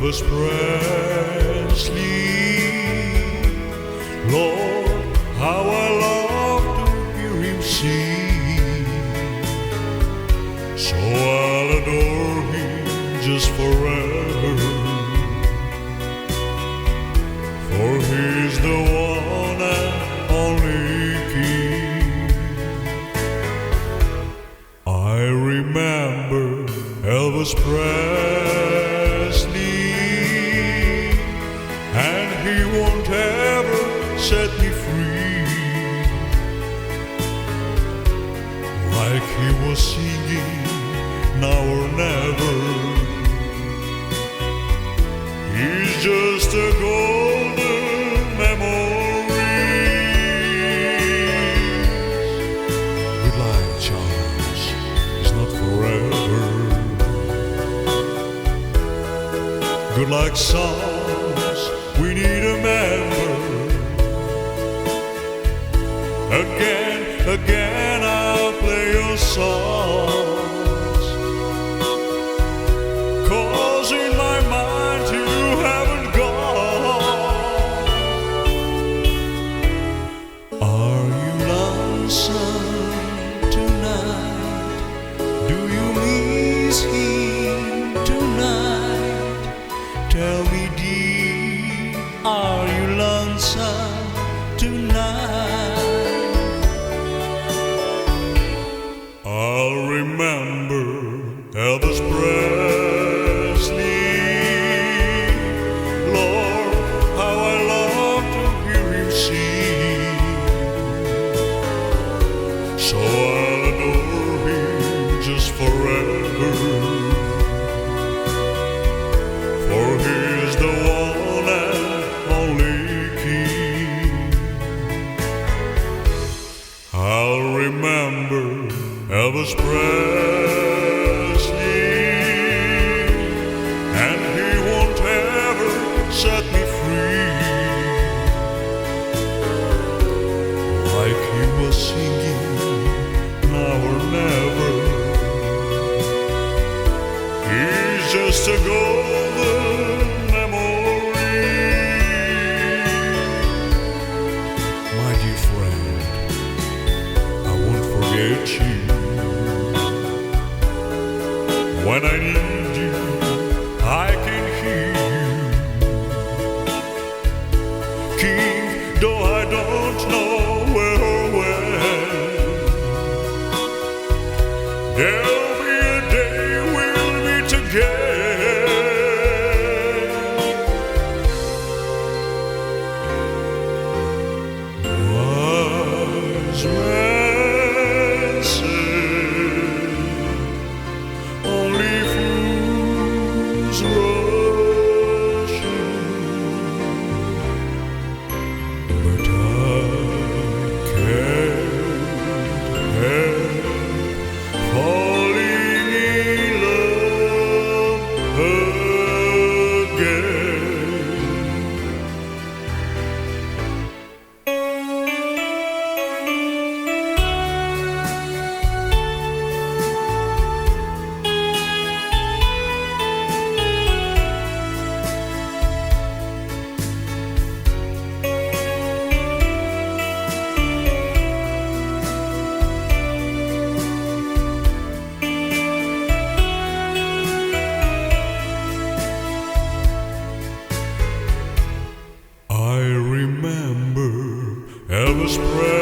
Elvis Presley. Lord, how I love to hear him sing. So I'll adore him just forever, for he's the one and only King. I remember Elvis Presley, and he won't ever set me free, like he was singing Now or Never. He's just a golden memory. Goodbye, Charles, it's not forever. Good luck songs, we need a member. Again, I'll play your songs, 'cause in my mind you haven't gone. Are you lonesome tonight? Do you miss him tonight? Tell me, dear, are you lonesome tonight? I'll remember Elvis Presley. Lord, how I love to hear him sing. So I'll adore him just forever, for he's the one and only King. I'll remember Elvis Presley, and he won't ever set me free, like he was singing Now or Never. He's just a golden memory. My dear friend, I won't forget you. When I need you, I can hear you. King, though I don't know where or when, there'll be a day we'll meet again. Wise men say only fools rush in, but I can't help falling in love again. I remember Elvis Presley.